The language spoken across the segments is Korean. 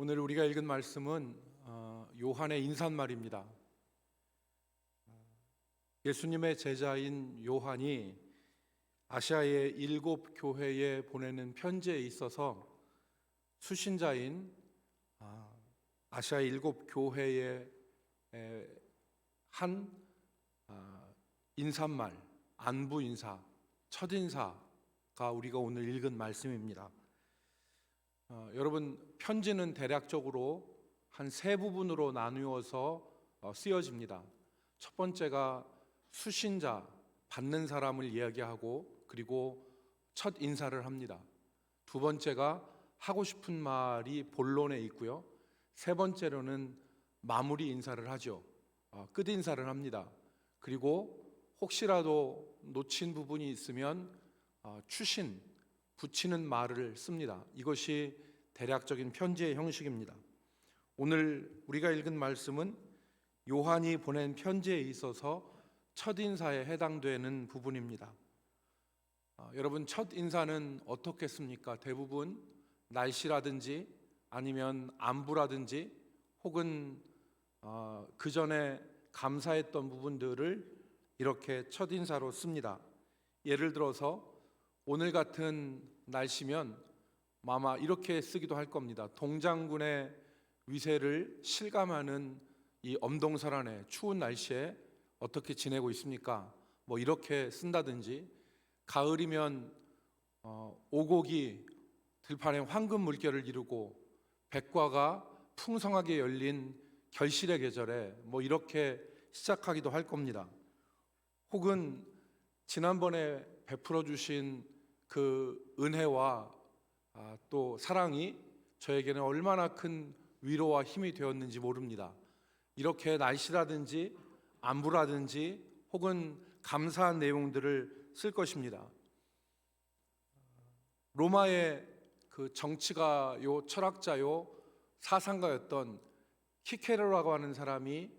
오늘 우리가 읽은 말씀은 요한의 인사말입니다. 예수님의 제자인 요한이 아시아의 7 교회에 보내는 편지에 있어서 수신자인 아시아 7 교회의 한 인사말, 안부 인사, 첫 인사가 우리가 오늘 읽은 말씀입니다. 여러분, 편지는 대략적으로 한 세 부분으로 나누어서 쓰여집니다. 첫 번째가 수신자, 받는 사람을 이야기하고 그리고 첫 인사를 합니다. 두 번째가 하고 싶은 말이 본론에 있고요. 세 번째로는 마무리 인사를 하죠. 끝 인사를 합니다. 그리고 혹시라도 놓친 부분이 있으면 추신, 붙이는 말을 씁니다. 이것이 대략적인 편지의 형식입니다. 오늘 우리가 읽은 말씀은 요한이 보낸 편지에 있어서 첫 인사에 해당되는 부분입니다. 여러분, 첫 인사는 어떻겠습니까? 대부분 날씨라든지 아니면 안부라든지 혹은 그 전에 감사했던 부분들을 이렇게 첫 인사로 씁니다. 예를 들어서 오늘 같은 날씨면 아마 이렇게 쓰기도 할 겁니다. 동장군의 위세를 실감하는 이 엄동설안의 추운 날씨에 어떻게 지내고 있습니까? 이렇게 쓴다든지, 가을이면 오곡이 들판에 황금 물결을 이루고 백과가 풍성하게 열린 결실의 계절에 이렇게 시작하기도 할 겁니다. 혹은 지난번에 베풀어 주신 그 은혜와 또 사랑이 저에게는 얼마나 큰 위로와 힘이 되었는지 모릅니다. 이렇게 날씨라든지 안부라든지 혹은 감사한 내용들을 쓸 것입니다. 로마의 그 정치가요, 철학자요, 사상가였던 키케로라고 하는 사람이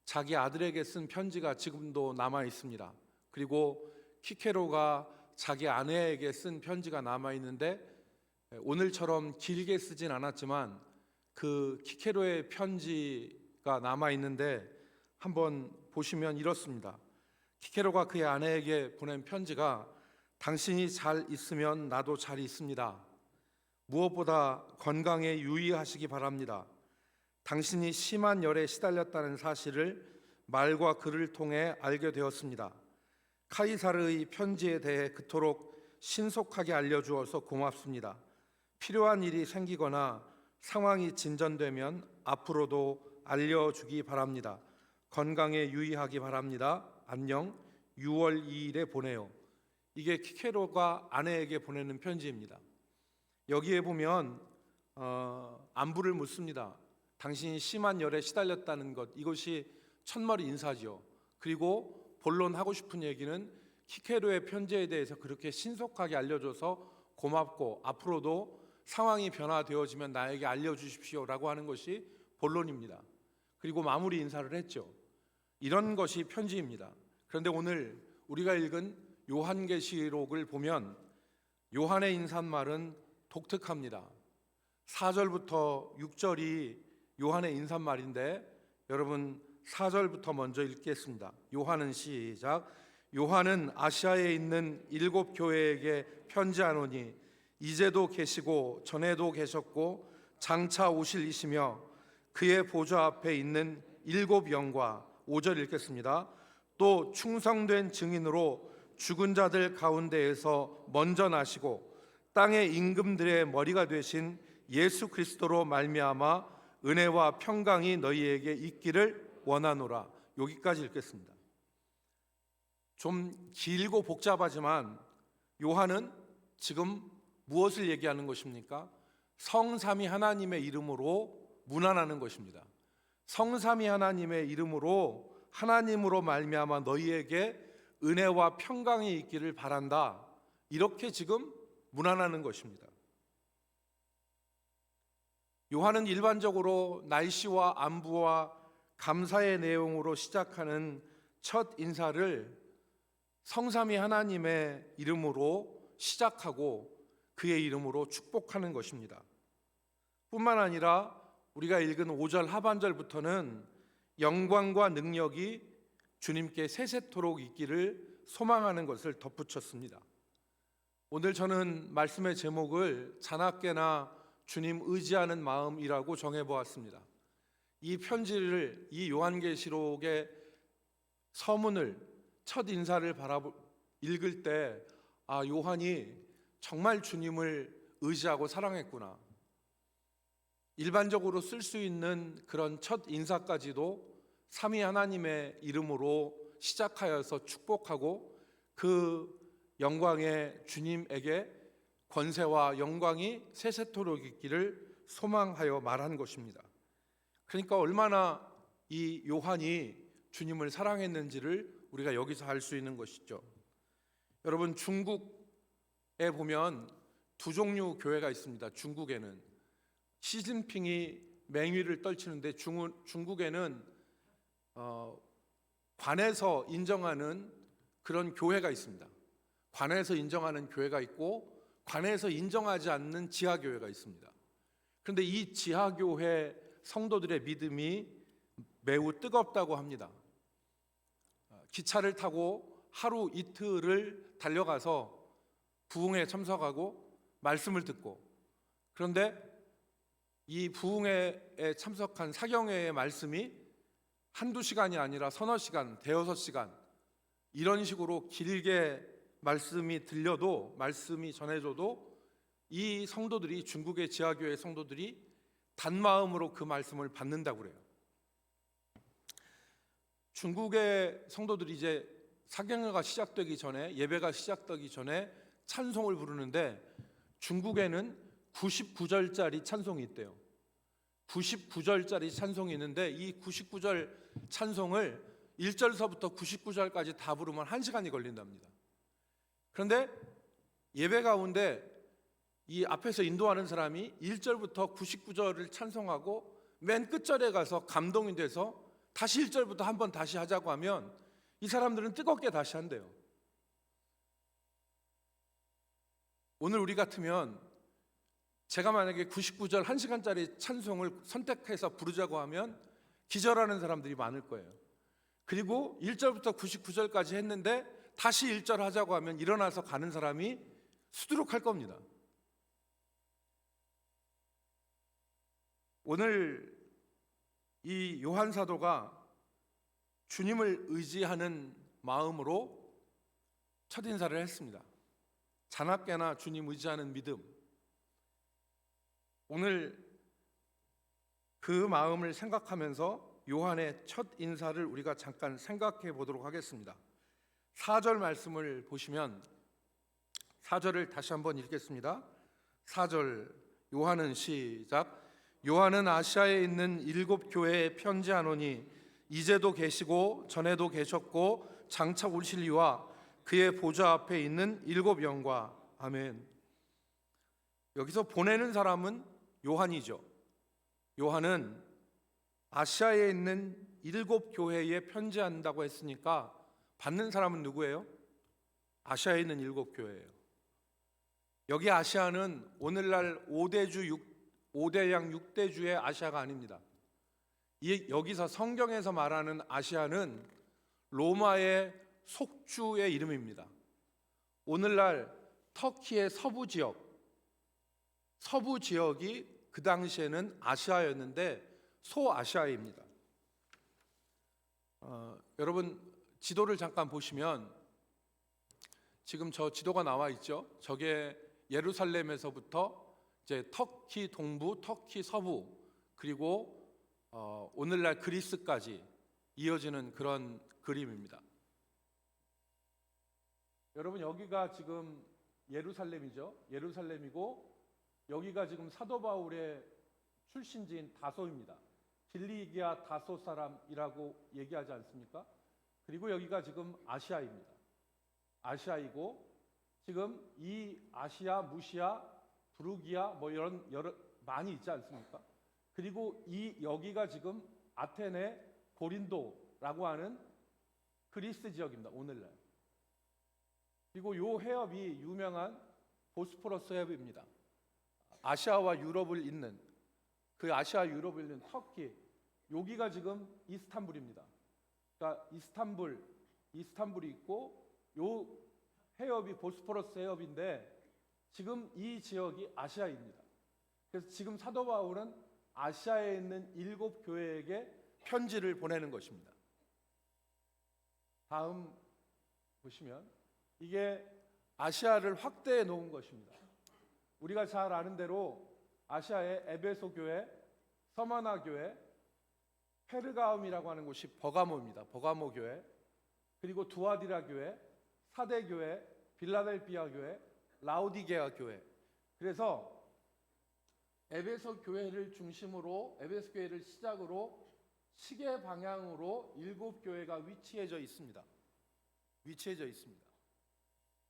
자기 아들에게 쓴 편지가 지금도 남아 있습니다. 그리고 키케로가 자기 아내에게 쓴 편지가 남아 있는데, 오늘처럼 길게 쓰진 않았지만 그 키케로의 편지가 남아 있는데 한번 보시면 이렇습니다. 키케로가 그의 아내에게 보낸 편지가 당신이 잘 있으면 나도 잘 있습니다. 무엇보다 건강에 유의하시기 바랍니다. 당신이 심한 열에 시달렸다는 사실을 말과 글을 통해 알게 되었습니다. 카이사르의 편지에 대해 그토록 신속하게 알려주어서 고맙습니다. 필요한 일이 생기거나 상황이 진전되면 앞으로도 알려주기 바랍니다. 건강에 유의하기 바랍니다. 안녕. 6월 2일에 보내요. 이게 키케로가 아내에게 보내는 편지입니다. 여기에 보면 안부를 묻습니다. 당신이 심한 열에 시달렸다는 것, 이것이 첫머리 인사죠. 그리고 본론 하고 싶은 얘기는 키케로의 편지에 대해서 그렇게 신속하게 알려줘서 고맙고 앞으로도 상황이 변화되어지면 나에게 알려주십시오라고 하는 것이 본론입니다. 그리고 마무리 인사를 했죠. 이런 것이 편지입니다. 그런데 오늘 우리가 읽은 요한계시록을 보면 요한의 인사말은 독특합니다. 4절부터 6절이 요한의 인사말인데, 여러분 4절부터 먼저 읽겠습니다. 요한은 시작. 요한은 아시아에 있는 7 교회에게 편지하노니 이제도 계시고 전에도 계셨고 장차 오실 이시며 그의 보좌 앞에 있는 7 영과, 5절 읽겠습니다. 또 충성된 증인으로 죽은 자들 가운데에서 먼저 나시고 땅의 임금들의 머리가 되신 예수 그리스도로 말미암아 은혜와 평강이 너희에게 있기를 원하노라. 여기까지 읽겠습니다. 좀 길고 복잡하지만 요한은 지금 무엇을 얘기하는 것입니까? 성삼위 하나님의 이름으로 문안하는 것입니다. 성삼위 하나님의 이름으로, 하나님으로 말미암아 너희에게 은혜와 평강이 있기를 바란다, 이렇게 지금 문안하는 것입니다. 요한은 일반적으로 날씨와 안부와 감사의 내용으로 시작하는 첫 인사를 성삼위 하나님의 이름으로 시작하고 그의 이름으로 축복하는 것입니다. 뿐만 아니라 우리가 읽은 5절 하반절부터는 영광과 능력이 주님께 세세토록 있기를 소망하는 것을 덧붙였습니다. 오늘 저는 말씀의 제목을 자나깨나 주님 의지하는 마음이라고 정해보았습니다. 이 편지를, 이 요한계시록의 서문을, 첫 인사를 읽을 때 요한이 정말 주님을 의지하고 사랑했구나. 일반적으로 쓸 수 있는 그런 첫 인사까지도 삼위 하나님의 이름으로 시작하여서 축복하고 그 영광의 주님에게 권세와 영광이 세세토록 있기를 소망하여 말한 것입니다. 그러니까 얼마나 이 요한이 주님을 사랑했는지를 우리가 여기서 알 수 있는 것이죠. 여러분, 중국에 보면 두 종류 교회가 있습니다. 중국에는 시진핑이 맹위를 떨치는데 중국에는 관에서 인정하는 그런 교회가 있습니다. 관에서 인정하는 교회가 있고 관에서 인정하지 않는 지하교회가 있습니다. 그런데 이 지하교회 성도들의 믿음이 매우 뜨겁다고 합니다. 기차를 타고 하루 이틀을 달려가서 부흥회에 참석하고 말씀을 듣고, 그런데 이 부흥회에 참석한 사경회의 말씀이 한두 시간이 아니라 서너 시간, 대여섯 시간 이런 식으로 길게 말씀이 들려도, 말씀이 전해져도 이 성도들이, 중국의 지하교회 성도들이 단마음으로 그 말씀을 받는다고 그래요. 중국의 성도들이 이제 사경회가 시작되기 전에, 예배가 시작되기 전에 찬송을 부르는데 중국에는 99절짜리 찬송이 있대요. 99절짜리 찬송이 있는데 이 99절 찬송을 1절서부터 99절까지 다 부르면 1시간이 걸린답니다. 그런데 예배 가운데 이 앞에서 인도하는 사람이 1절부터 99절을 찬송하고 맨 끝절에 가서 감동이 돼서 다시 1절부터 한번 다시 하자고 하면 이 사람들은 뜨겁게 다시 한대요. 오늘 우리 같으면 제가 만약에 99절 1시간짜리 찬송을 선택해서 부르자고 하면 기절하는 사람들이 많을 거예요. 그리고 1절부터 99절까지 했는데 다시 1절 하자고 하면 일어나서 가는 사람이 수두룩할 겁니다. 오늘 이 요한 사도가 주님을 의지하는 마음으로 첫 인사를 했습니다. 자나깨나 주님 의지하는 믿음. 오늘 그 마음을 생각하면서 요한의 첫 인사를 우리가 잠깐 생각해 보도록 하겠습니다. 4절 말씀을 보시면, 4절을 다시 한번 읽겠습니다. 4절, 요한은 시작. 요한은 아시아에 있는 7 교회에 편지하노니 이제도 계시고 전에도 계셨고 장차 오실 이와 그의 보좌 앞에 있는 7 영과. 아멘. 여기서 보내는 사람은 요한이죠. 요한은 아시아에 있는 7 교회에 편지한다고 했으니까 받는 사람은 누구예요? 아시아에 있는 7 교회예요. 여기 아시아는 오늘날 5대양 6대주의 아시아가 아닙니다. 여기서 성경에서 말하는 아시아는 로마의 속주의 이름입니다. 오늘날 터키의 서부 지역이 그 당시에는 아시아였는데 소아시아입니다. 여러분, 지도를 잠깐 보시면 지금 저 지도가 나와 있죠. 저게 예루살렘에서부터 이제 터키 동부, 터키 서부, 그리고 오늘날 그리스까지 이어지는 그런 그림입니다. 여러분, 여기가 지금 예루살렘이죠. 예루살렘이고 여기가 지금 사도 바울의 출신지인 다소입니다. 길리기아 다소 사람이라고 얘기하지 않습니까? 그리고 여기가 지금 아시아입니다. 아시아이고 지금 이 아시아, 무시아, 부르기아 뭐 이런 여러 많이 있지 않습니까? 그리고 여기가 지금 아테네, 고린도라고 하는 그리스 지역입니다. 오늘날. 그리고 이 해협이 유명한 보스포러스 해협입니다. 아시아와 유럽을 잇는. 그 아시아 유럽을 잇는 터키, 여기가 지금 이스탄불입니다. 그러니까 이스탄불이 있고 요 해협이 보스포러스 해협인데 지금 이 지역이 아시아입니다. 그래서 지금 사도 바울은 아시아에 있는 7교회에게 편지를 보내는 것입니다. 다음 보시면 이게 아시아를 확대해 놓은 것입니다. 우리가 잘 아는 대로 아시아의 에베소 교회, 서머나 교회, 페르가움이라고 하는 곳이 버가모입니다. 버가모 교회, 그리고 두아디라 교회, 사대 교회, 빌라델비아 교회, 라오디게아 교회. 그래서 에베소 교회를 중심으로, 에베소 교회를 시작으로 시계 방향으로 7교회가 위치해져 있습니다.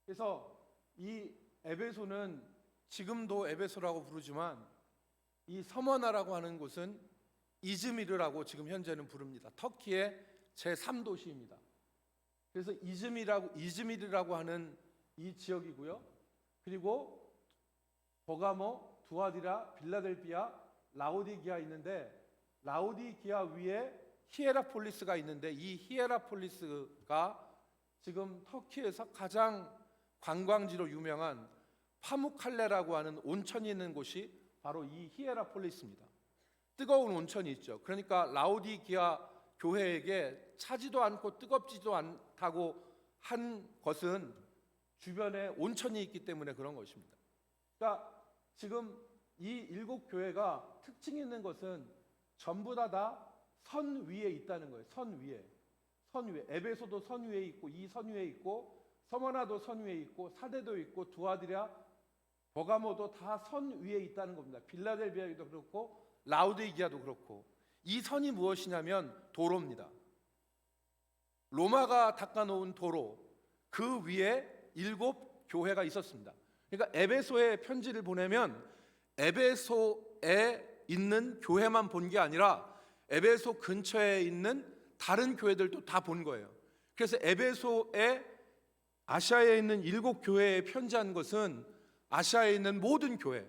그래서 이 에베소는 지금도 에베소라고 부르지만 이 서머나라고 하는 곳은 이즈미르라고 지금 현재는 부릅니다. 터키의 제3도시입니다. 그래서 이즈미르라고 하는 이 지역이고요. 그리고 버가모, 두아디라, 빌라델비아, 라오디기아 있는데 라오디기아 위에 히에라폴리스가 있는데 이 히에라폴리스가 지금 터키에서 가장 관광지로 유명한 파무칼레라고 하는 온천이 있는 곳이 바로 이 히에라폴리스입니다. 뜨거운 온천이 있죠. 그러니까 라오디기아 교회에게 차지도 않고 뜨겁지도 않다고 한 것은 주변에 온천이 있기 때문에 그런 것입니다. 그러니까 지금 이 7교회가 특징이 있는 것은 전부 다 선 위에 있다는 거예요. 선 위에. 에베소도 선 위에 있고 이 선 위에 있고 서머나도 선 위에 있고 사대도 있고 두아디라, 버가모도 다 선 위에 있다는 겁니다. 빌라델비아도 그렇고 라오디기아도 그렇고. 이 선이 무엇이냐면 도로입니다. 로마가 닦아놓은 도로, 그 위에 7교회가 있었습니다. 그러니까 에베소에 편지를 보내면 에베소에 있는 교회만 본 게 아니라 에베소 근처에 있는 다른 교회들도 다 본 거예요. 그래서 에베소에 아시아에 있는 7교회에 편지한 것은 아시아에 있는 모든 교회.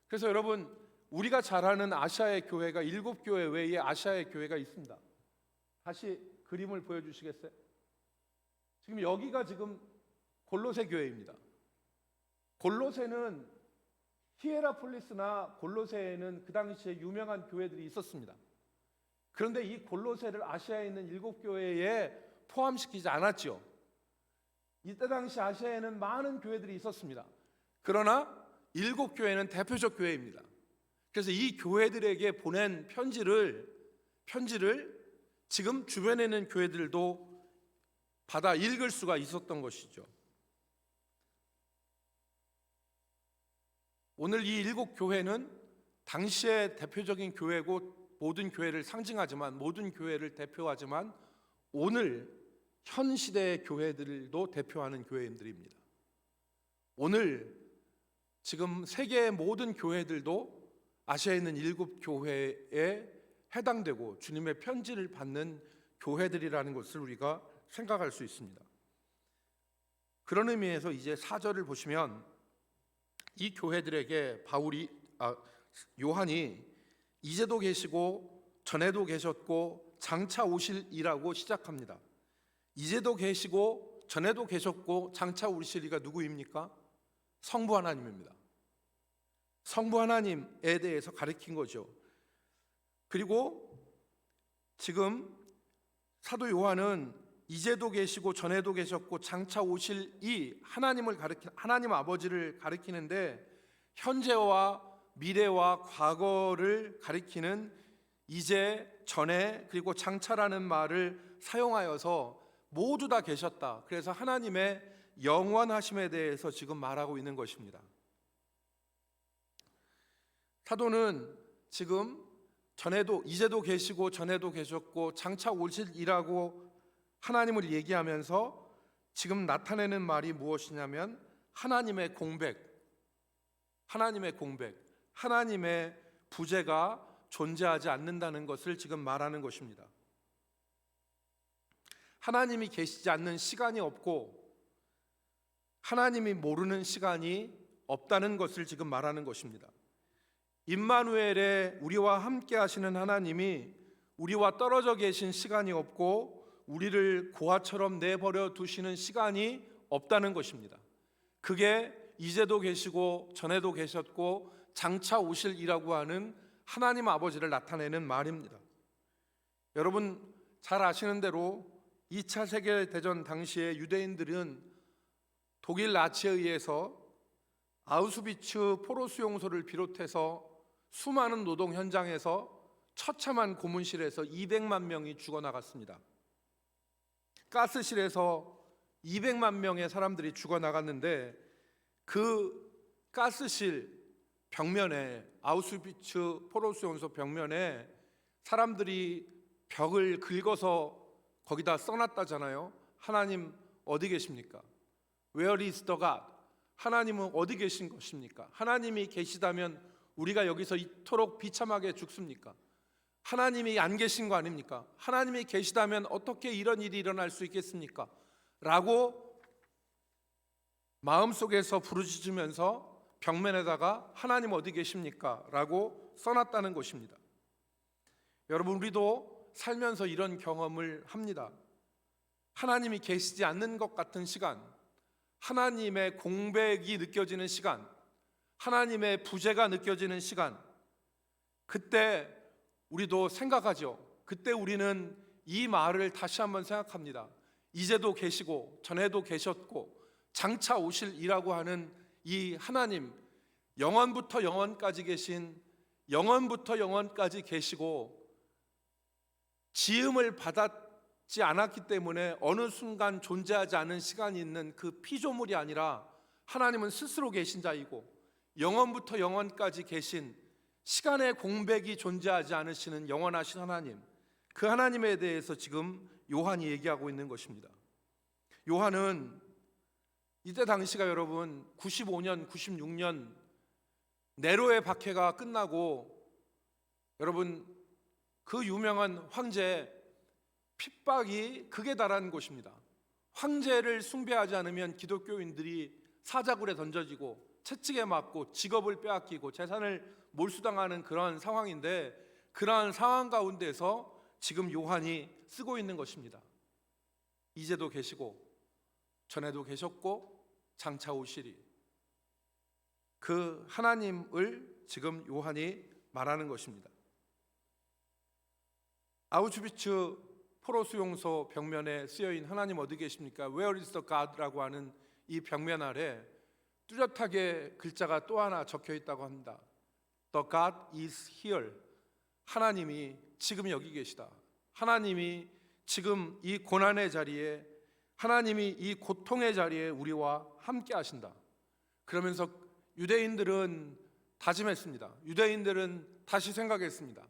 그래서 여러분, 우리가 잘 아는 아시아의 교회가 7교회 외에 아시아의 교회가 있습니다. 다시 그림을 보여주시겠어요? 지금 여기가 지금 골로새 교회입니다. 골로새는 히에라폴리스나 골로새에는 그 당시에 유명한 교회들이 있었습니다. 그런데 이 골로새를 아시아에 있는 7교회에 포함시키지 않았죠. 이때 당시 아시아에는 많은 교회들이 있었습니다. 그러나 7교회는 대표적 교회입니다. 그래서 이 교회들에게 보낸 편지를 지금 주변에 있는 교회들도 받아 읽을 수가 있었던 것이죠. 오늘 이 7교회는 당시의 대표적인 교회고 모든 교회를 상징하지만, 모든 교회를 대표하지만 오늘 현 시대의 교회들도 대표하는 교회들입니다. 오늘 지금 세계의 모든 교회들도 아시아에 있는 7교회에 해당되고 주님의 편지를 받는 교회들이라는 것을 우리가 생각할 수 있습니다. 그런 의미에서 이제 4절을 보시면 이 교회들에게 요한이 이제도 계시고 전에도 계셨고 장차 오실이라고 시작합니다. 이제도 계시고 전에도 계셨고 장차 오실 이가 누구입니까? 성부 하나님입니다. 성부 하나님에 대해서 가르친 거죠. 그리고 지금 사도 요한은 이제도 계시고 전에도 계셨고 장차 오실 이 하나님 아버지를 가리키는데 현재와 미래와 과거를 가리키는 이제, 전에, 그리고 장차라는 말을 사용하여서 모두 다 계셨다. 그래서 하나님의 영원하심에 대해서 지금 말하고 있는 것입니다. 사도는 지금 이제도 계시고 전에도 계셨고 장차 오실이라고 하나님을 얘기하면서 지금 나타내는 말이 무엇이냐면 하나님의 공백, 하나님의 부재가 존재하지 않는다는 것을 지금 말하는 것입니다. 하나님이 계시지 않는 시간이 없고 하나님이 모르는 시간이 없다는 것을 지금 말하는 것입니다. 임마누엘의 우리와 함께 하시는 하나님이 우리와 떨어져 계신 시간이 없고 우리를 고아처럼 내버려 두시는 시간이 없다는 것입니다. 그게 이제도 계시고 전에도 계셨고 장차 오실 이라고 하는 하나님 아버지를 나타내는 말입니다. 여러분 잘 아시는 대로 2차 세계대전 당시에 유대인들은 독일 나치에 의해서 아우슈비츠 포로 수용소를 비롯해서 수많은 노동 현장에서 처참한 고문실에서 200만 명이 죽어나갔습니다. 가스실에서 200만 명의 사람들이 죽어나갔는데 그 가스실 벽면에, 아우슈비츠 포로 수용소 벽면에 사람들이 벽을 긁어서 거기다 써놨다잖아요. 하나님 어디 계십니까? Where is the God? 하나님은 어디 계신 것입니까? 하나님이 계시다면 우리가 여기서 이토록 비참하게 죽습니까? 하나님이 안 계신 거 아닙니까? 하나님이 계시다면 어떻게 이런 일이 일어날 수 있겠습니까? 라고 마음속에서 부르짖으면서 벽면에다가 하나님 어디 계십니까? 라고 써놨다는 것입니다. 여러분 우리도 살면서 이런 경험을 합니다. 하나님이 계시지 않는 것 같은 시간, 하나님의 공백이 느껴지는 시간, 하나님의 부재가 느껴지는 시간, 그때 우리도 생각하죠. 그때 우리는 이 말을 다시 한번 생각합니다. 이제도 계시고 전에도 계셨고 장차 오실 이라고 하는 이 하나님, 영원부터 영원까지 계신, 영원부터 영원까지 계시고 지음을 받았지 않았기 때문에 어느 순간 존재하지 않은 시간이 있는 그 피조물이 아니라 하나님은 스스로 계신 자이고 영원부터 영원까지 계신, 시간의 공백이 존재하지 않으시는 영원하신 하나님, 그 하나님에 대해서 지금 요한이 얘기하고 있는 것입니다. 요한은 이때 당시가 여러분 95년, 96년 네로의 박해가 끝나고 여러분 그 유명한 황제 핍박이 극에 달한 곳입니다. 황제를 숭배하지 않으면 기독교인들이 사자굴에 던져지고 채찍에 맞고 직업을 빼앗기고 재산을 몰수당하는 그런 상황인데, 그러한 상황 가운데서 지금 요한이 쓰고 있는 것입니다. 이제도 계시고 전에도 계셨고 장차 오시리, 그 하나님을 지금 요한이 말하는 것입니다. 아우슈비츠 포로 수용소 벽면에 쓰여있는 하나님 어디 계십니까? Where is the God? 라고 하는 이 벽면 아래 뚜렷하게 글자가 또 하나 적혀 있다고 합니다. The God is here. 하나님이 지금 여기 계시다. 하나님이 지금 이 고난의 자리에, 하나님이 이 고통의 자리에 우리와 함께 하신다. 그러면서 유대인들은 다짐했습니다. 유대인들은 다시 생각했습니다.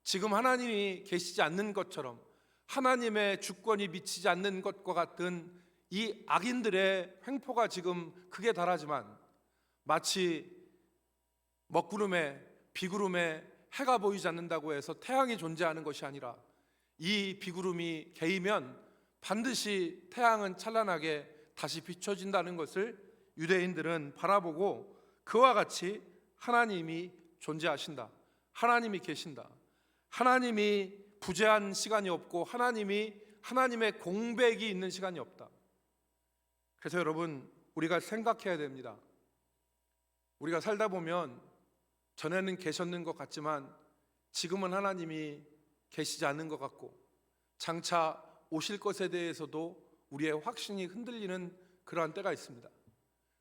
지금 하나님이 계시지 않는 것처럼, 하나님의 주권이 미치지 않는 것과 같은 이 악인들의 횡포가 지금 극에 달하지만, 마치 먹구름에 비구름에 해가 보이지 않는다고 해서 태양이 존재하는 것이 아니라 이 비구름이 개이면 반드시 태양은 찬란하게 다시 비춰진다는 것을 유대인들은 바라보고, 그와 같이 하나님이 존재하신다, 하나님이 계신다, 하나님이 부재한 시간이 없고 하나님의 공백이 있는 시간이 없다. 그래서 여러분 우리가 생각해야 됩니다. 우리가 살다 보면 전에는 계셨는 것 같지만 지금은 하나님이 계시지 않는 것 같고 장차 오실 것에 대해서도 우리의 확신이 흔들리는 그러한 때가 있습니다.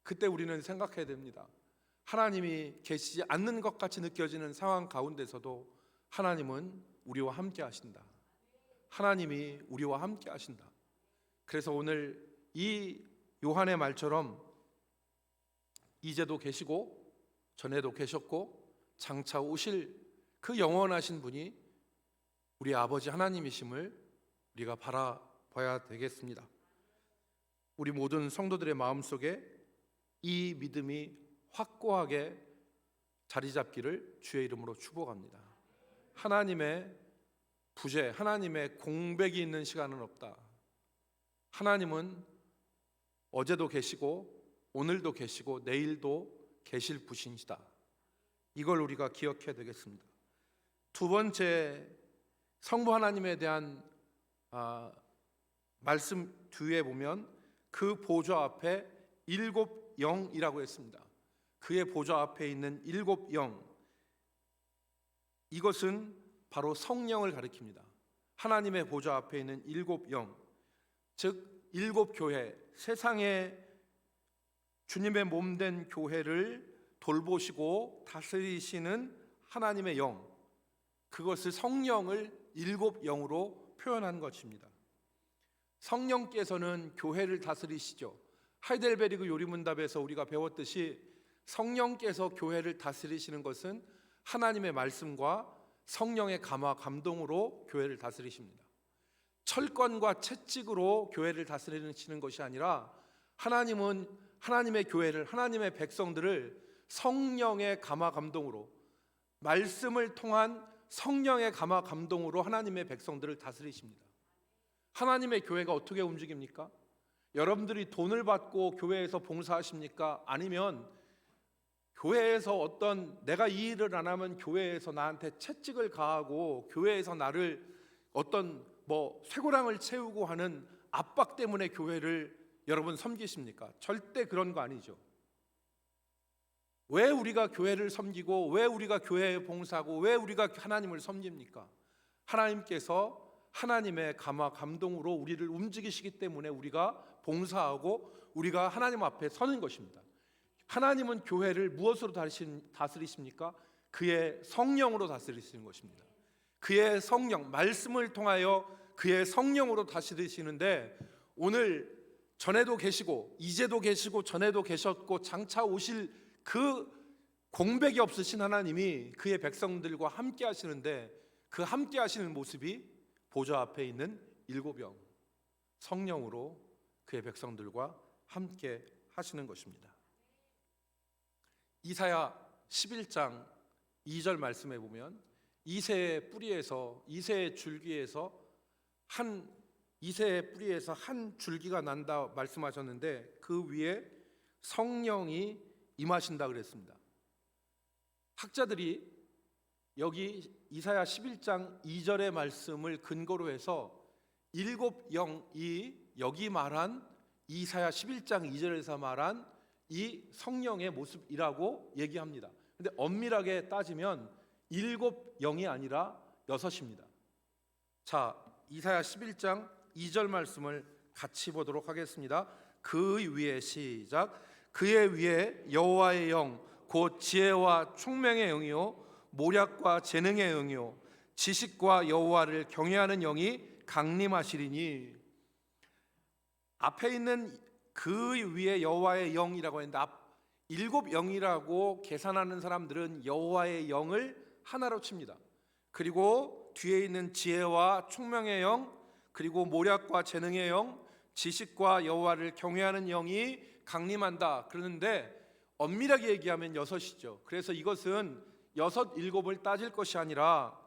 그때 우리는 생각해야 됩니다. 하나님이 계시지 않는 것 같이 느껴지는 상황 가운데서도 하나님은 우리와 함께 하신다. 하나님이 우리와 함께 하신다. 그래서 오늘 이 요한의 말처럼 이제도 계시고 전에도 계셨고 장차 오실 그 영원하신 분이 우리 아버지 하나님이심을 우리가 바라봐야 되겠습니다. 우리 모든 성도들의 마음속에 이 믿음이 확고하게 자리 잡기를 주의 이름으로 축복합니다. 하나님의 부재, 하나님의 공백이 있는 시간은 없다. 하나님은 어제도 계시고 오늘도 계시고 내일도 계실 분이시다. 이걸 우리가 기억해야 되겠습니다. 두 번째, 성부 하나님에 대한 말씀 뒤에 보면 그 보좌 앞에 일곱 영이라고 했습니다. 그의 보좌 앞에 있는 일곱 영, 이것은 바로 성령을 가리킵니다. 하나님의 보좌 앞에 있는 일곱 영, 즉 일곱 교회, 세상에 주님의 몸된 교회를 돌보시고 다스리시는 하나님의 영, 그것을 성령을 일곱 영으로 표현한 것입니다. 성령께서는 교회를 다스리시죠. 하이델베르그 요리문답에서 우리가 배웠듯이 성령께서 교회를 다스리시는 것은 하나님의 말씀과 성령의 감화 감동으로 교회를 다스리십니다. 철권과 채찍으로 교회를 다스리시는 것이 아니라 하나님은 하나님의 교회를, 하나님의 백성들을 성령의 감화 감동으로, 말씀을 통한 성령의 감화 감동으로 하나님의 백성들을 다스리십니다. 하나님의 교회가 어떻게 움직입니까? 여러분들이 돈을 받고 교회에서 봉사하십니까? 아니면 교회에서 어떤 내가 이 일을 안 하면 교회에서 나한테 채찍을 가하고 교회에서 나를 어떤 쇠고랑을 채우고 하는 압박 때문에 교회를 여러분 섬기십니까? 절대 그런 거 아니죠. 왜 우리가 교회를 섬기고 왜 우리가 교회에 봉사하고 왜 우리가 하나님을 섬깁니까? 하나님께서 하나님의 감화 감동으로 우리를 움직이시기 때문에 우리가 봉사하고 우리가 하나님 앞에 서는 것입니다. 하나님은 교회를 무엇으로 다스리십니까? 그의 성령으로 다스리시는 것입니다. 그의 성령, 말씀을 통하여 그의 성령으로 다스리시는데, 오늘 전에도 계시고 이제도 계시고 전에도 계셨고 장차 오실 그 공백이 없으신 하나님이 그의 백성들과 함께 하시는데, 그 함께 하시는 모습이 보좌 앞에 있는 일곱 영, 성령으로 그의 백성들과 함께 하시는 것입니다. 이사야 11장 2절 말씀에 보면 이새의 뿌리에서, 이새의 줄기에서 한 줄기가 난다 말씀하셨는데, 그 위에 성령이 임하신다 그랬습니다. 학자들이 여기 이사야 11장 2절의 말씀을 근거로 해서 일곱 영이 여기 말한 이사야 11장 2절에서 말한 이 성령의 모습이라고 얘기합니다. 근데 엄밀하게 따지면 일곱 영이 아니라 여섯입니다. 자, 이사야 11장 2절 말씀을 같이 보도록 하겠습니다. 그 위에, 시작. 그의 위에 여호와의 영, 곧 지혜와 총명의 영이요 모략과 재능의 영이요 지식과 여호와를 경외하는 영이 강림하시리니. 앞에 있는 그 위에 여호와의 영이라고 했는데, 일곱 영이라고 계산하는 사람들은 여호와의 영을 하나로 칩니다. 그리고 뒤에 있는 지혜와 총명의 영, 그리고 모략과 재능의 영, 지식과 여호와를 경외하는 영이 강림한다 그러는데, 엄밀하게 얘기하면 여섯이죠. 그래서 이것은 여섯 일곱을 따질 것이 아니라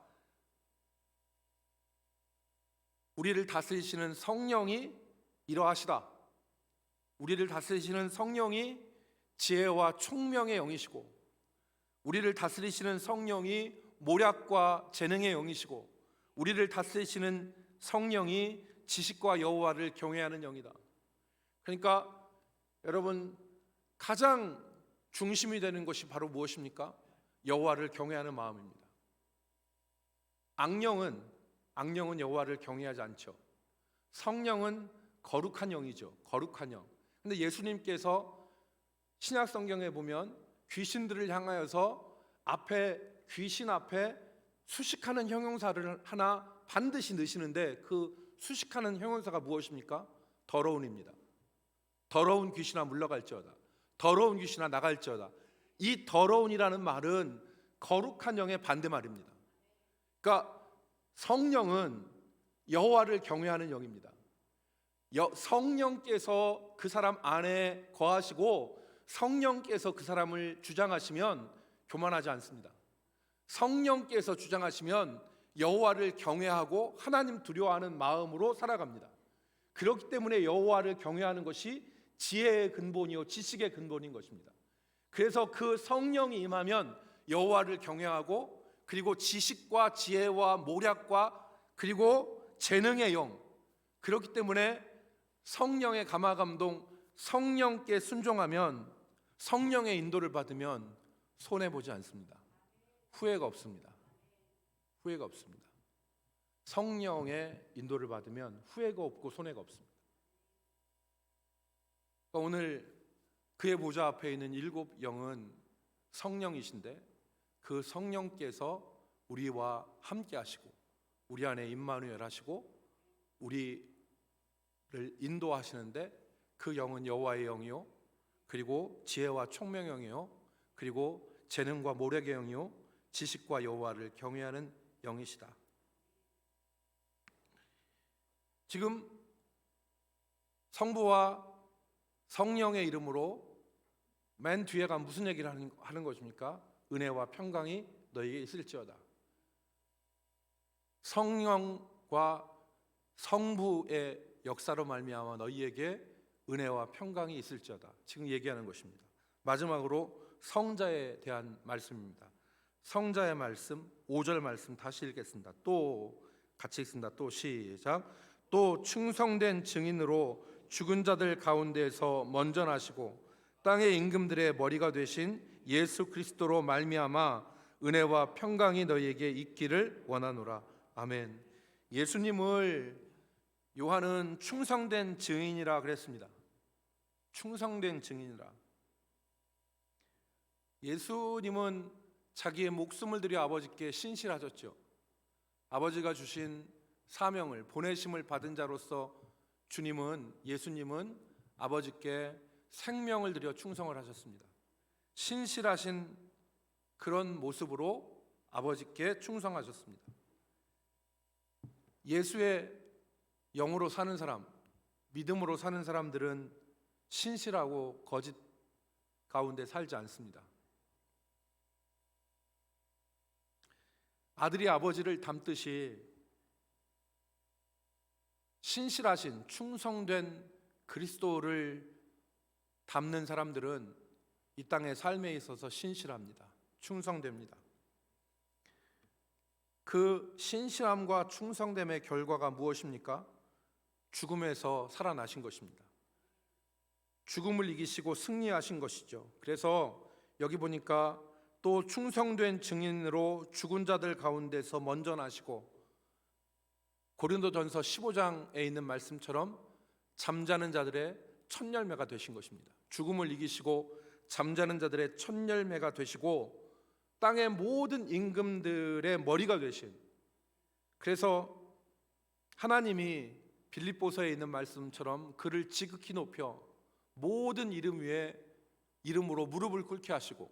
우리를 다스리시는 성령이 이러하시다. 우리를 다스리시는 성령이 지혜와 총명의 영이시고, 우리를 다스리시는 성령이 모략과 재능의 영이시고, 우리를 다스리시는 성령이 지식과 여호와를 경외하는 영이다. 그러니까 여러분, 가장 중심이 되는 것이 바로 무엇입니까? 여호와를 경외하는 마음입니다. 악령은 여호와를 경외하지 않죠. 성령은 거룩한 영이죠. 거룩한 영. 근데 예수님께서 신약 성경에 보면 귀신들을 향하여서 귀신 앞에 수식하는 형용사를 하나 반드시 넣으시는데, 그 수식하는 형용사가 무엇입니까? 더러운입니다. 더러운 귀신아 물러갈지어다. 더러운 귀신아 나갈지어다. 이 더러운이라는 말은 거룩한 영의 반대말입니다. 그러니까 성령은 여호와를 경외하는 영입니다. 성령께서 그 사람 안에 거하시고 성령께서 그 사람을 주장하시면 교만하지 않습니다. 성령께서 주장하시면 여호와를 경외하고 하나님 두려워하는 마음으로 살아갑니다. 그렇기 때문에 여호와를 경외하는 것이 지혜의 근본이요 지식의 근본인 것입니다. 그래서 그 성령이 임하면 여호와를 경외하고 그리고 지식과 지혜와 모략과 그리고 재능의 영, 그렇기 때문에 성령의 감화감동, 성령께 순종하면, 성령의 인도를 받으면 손해보지 않습니다. 후회가 없습니다. 후회가 없습니다. 성령의 인도를 받으면 후회가 없고 손해가 없습니다. 그러니까 오늘 그의 보좌 앞에 있는 7 영은 성령이신데 그 성령께서 우리와 함께 하시고 우리 안에 임마누엘 하시고 우리를 인도하시는데, 그 영은 여호와의 영이요, 그리고 지혜와 총명의 영이요, 그리고 재능과 모략의 영이요, 지식과 여호와를 경외하는 영이시다. 지금 성부와 성령의 이름으로 맨 뒤에가 무슨 얘기를 하는 것입니까? 은혜와 평강이 너희에게 있을지어다. 성령과 성부의 역사로 말미암아 너희에게 은혜와 평강이 있을지어다. 지금 얘기하는 것입니다. 마지막으로 성자에 대한 말씀입니다. 성자의 말씀, 5절 말씀 다시 읽겠습니다. 또 같이 읽습니다. 또 시작. 또 충성된 증인으로 죽은 자들 가운데에서 먼저 나시고 땅의 임금들의 머리가 되신 예수 그리스도로 말미암아 은혜와 평강이 너희에게 있기를 원하노라. 아멘. 예수님을 요한은 충성된 증인이라 그랬습니다. 충성된 증인이라. 예수님은 자기의 목숨을 들여 아버지께 신실하셨죠. 아버지가 주신 사명을, 보내심을 받은 자로서 예수님은 아버지께 생명을 들여 충성을 하셨습니다. 신실하신 그런 모습으로 아버지께 충성하셨습니다. 예수의 영으로 사는 사람, 믿음으로 사는 사람들은 신실하고 거짓 가운데 살지 않습니다. 아들이 아버지를 닮듯이 신실하신 충성된 그리스도를 닮는 사람들은 이 땅의 삶에 있어서 신실합니다. 충성됩니다. 그 신실함과 충성됨의 결과가 무엇입니까? 죽음에서 살아나신 것입니다. 죽음을 이기시고 승리하신 것이죠. 그래서 여기 보니까 또 충성된 증인으로 죽은 자들 가운데서 먼저 나시고, 고린도전서 15장에 있는 말씀처럼 잠자는 자들의 첫 열매가 되신 것입니다. 죽음을 이기시고 잠자는 자들의 첫 열매가 되시고 땅의 모든 임금들의 머리가 되신, 그래서 하나님이 빌립보서에 있는 말씀처럼 그를 지극히 높여 모든 이름 위에 이름으로 무릎을 꿇게 하시고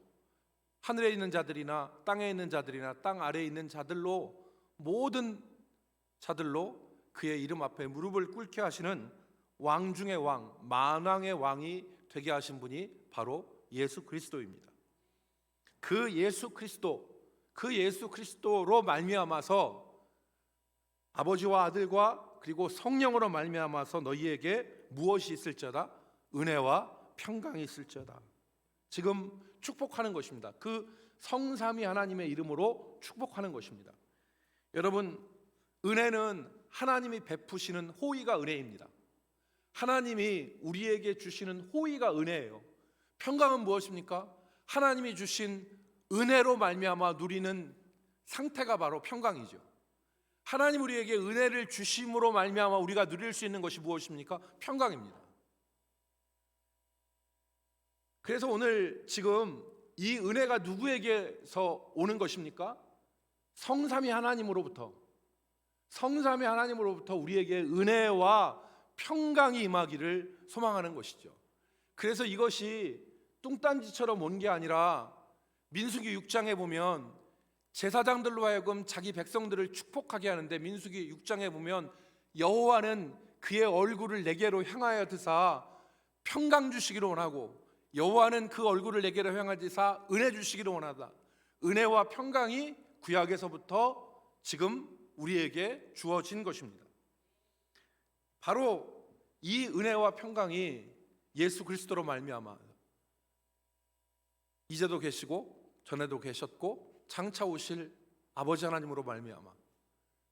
하늘에 있는 자들이나 땅에 있는 자들이나 땅 아래에 있는 자들로, 모든 자들로 그의 이름 앞에 무릎을 꿇게 하시는 왕 중의 왕, 만왕의 왕이 되게 하신 분이 바로 예수 그리스도입니다. 그 예수 그리스도로 말미암아서 아버지와 아들과 그리고 성령으로 말미암아서 너희에게 무엇이 있을지어다? 은혜와 평강이 있을지어다. 지금 축복하는 것입니다. 그 성삼위 하나님의 이름으로 축복하는 것입니다. 여러분, 은혜는 하나님이 베푸시는 호의가 은혜입니다. 하나님이 우리에게 주시는 호의가 은혜예요. 평강은 무엇입니까? 하나님이 주신 은혜로 말미암아 누리는 상태가 바로 평강이죠. 하나님 우리에게 은혜를 주심으로 말미암아 우리가 누릴 수 있는 것이 무엇입니까? 평강입니다. 그래서 오늘 지금 이 은혜가 누구에게서 오는 것입니까? 성삼위 하나님으로부터 우리에게 은혜와 평강이 임하기를 소망하는 것이죠. 그래서 이것이 뚱딴지처럼 온 게 아니라 민수기 6장에 보면 제사장들로 하여금 자기 백성들을 축복하게 하는데, 민수기 6장에 보면 여호와는 그의 얼굴을 내게로 향하여 드사 평강 주시기를 원하고 여호와는 그 얼굴을 내게로 향하시사 은혜 주시기를 원하다. 은혜와 평강이 구약에서부터 지금 우리에게 주어진 것입니다. 바로 이 은혜와 평강이 예수 그리스도로 말미암아 이제도 계시고 전에도 계셨고 장차 오실 아버지 하나님으로 말미암아,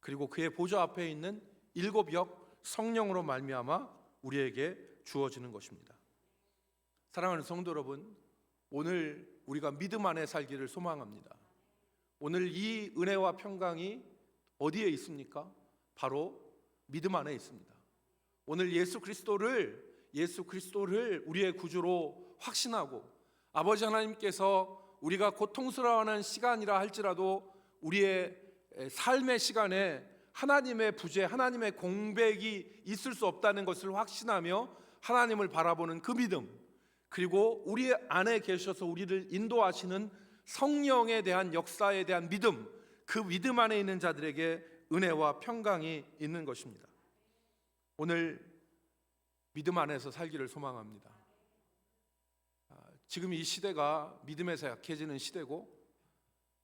그리고 그의 보좌 앞에 있는 일곱 역 성령으로 말미암아 우리에게 주어지는 것입니다. 사랑하는 성도 여러분, 오늘 우리가 믿음 안에 살기를 소망합니다. 오늘 이 은혜와 평강이 어디에 있습니까? 바로 믿음 안에 있습니다. 오늘 예수 그리스도를 우리의 구주로 확신하고, 아버지 하나님께서 우리가 고통스러워하는 시간이라 할지라도 우리의 삶의 시간에 하나님의 부재, 하나님의 공백이 있을 수 없다는 것을 확신하며 하나님을 바라보는 그 믿음, 그리고 우리 안에 계셔서 우리를 인도하시는 성령에 대한 역사에 대한 믿음, 그 믿음 안에 있는 자들에게 은혜와 평강이 있는 것입니다. 오늘 믿음 안에서 살기를 소망합니다. 지금 이 시대가 믿음에서 약해지는 시대고,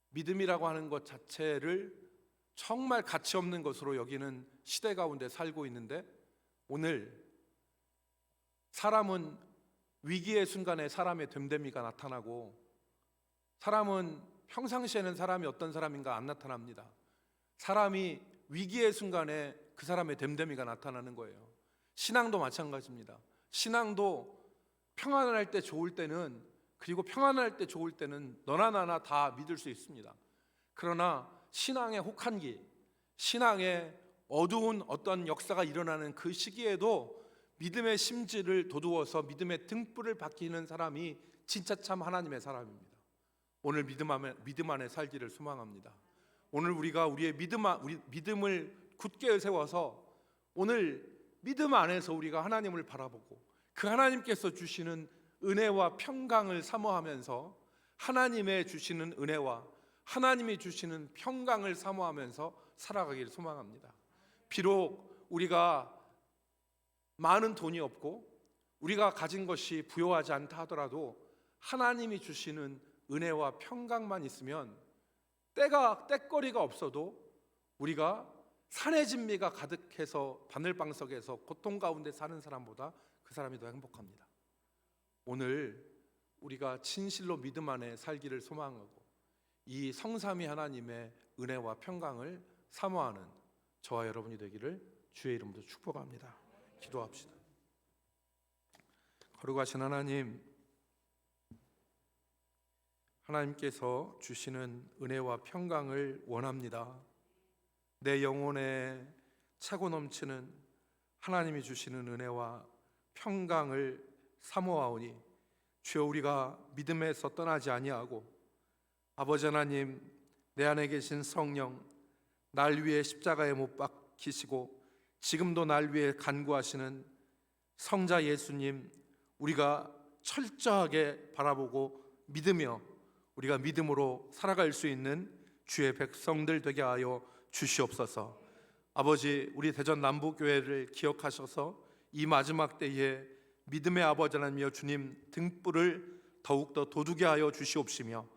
믿음이라고 하는 것 자체를 정말 가치 없는 것으로 여기는 시대 가운데 살고 있는데, 오늘 사람은 위기의 순간에 사람의 됨됨이가 나타나고, 사람은 평상시에는 사람이 어떤 사람인가 안 나타납니다. 사람이 위기의 순간에 그 사람의 됨됨이가 나타나는 거예요. 신앙도 마찬가지입니다. 신앙도 평안할 때 좋을 때는, 그리고 평안할 때 좋을 때는 너나 나나 다 믿을 수 있습니다. 그러나 신앙의 혹한기, 신앙의 어두운 어떤 역사가 일어나는 그 시기에도 믿음의 심지를 도두어서 믿음의 등불을 밝히는 사람이 진짜 참 하나님의 사람입니다. 오늘 믿음 안에 살기를 소망합니다. 오늘 우리가 우리의 믿음을 굳게 세워서 오늘 믿음 안에서 우리가 하나님을 바라보고 그 하나님께서 주시는 은혜와 평강을 사모하면서, 하나님의 주시는 은혜와 하나님이 주시는 평강을 사모하면서 살아가기를 소망합니다. 비록 우리가 많은 돈이 없고 우리가 가진 것이 부요하지 않다 하더라도 하나님이 주시는 은혜와 평강만 있으면 때거리가 없어도 우리가 산의 진미가 가득해서 바늘방석에서 고통 가운데 사는 사람보다 그 사람이 더 행복합니다. 오늘 우리가 진실로 믿음 안에 살기를 소망하고 이 성삼위 하나님의 은혜와 평강을 사모하는 저와 여러분이 되기를 주의 이름으로 축복합니다. 기도합시다. 거룩하신 하나님, 하나님께서 주시는 은혜와 평강을 원합니다. 내 영혼에 차고 넘치는 하나님이 주시는 은혜와 평강을 사모하오니 주여, 우리가 믿음에서 떠나지 아니하고 아버지 하나님, 내 안에 계신 성령, 날 위해 십자가에 못 박히시고 지금도 날 위해 간구하시는 성자 예수님, 우리가 철저하게 바라보고 믿으며 우리가 믿음으로 살아갈 수 있는 주의 백성들 되게 하여 주시옵소서. 아버지, 우리 대전 남부교회를 기억하셔서 이 마지막 때에 믿음의 아버지 하나님이여 주님 등불을 더욱더 돋우게 하여 주시옵시며,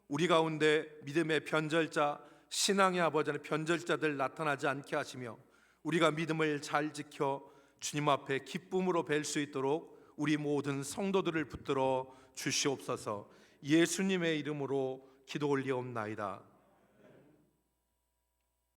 우리 가운데 믿음의 변절자, 신앙의 아버지 하나님 변절자들 나타나지 않게 하시며, 우리가 믿음을 잘 지켜 주님 앞에 기쁨으로 뵐 수 있도록 우리 모든 성도들을 붙들어 주시옵소서. 예수님의 이름으로 기도 올리옵나이다.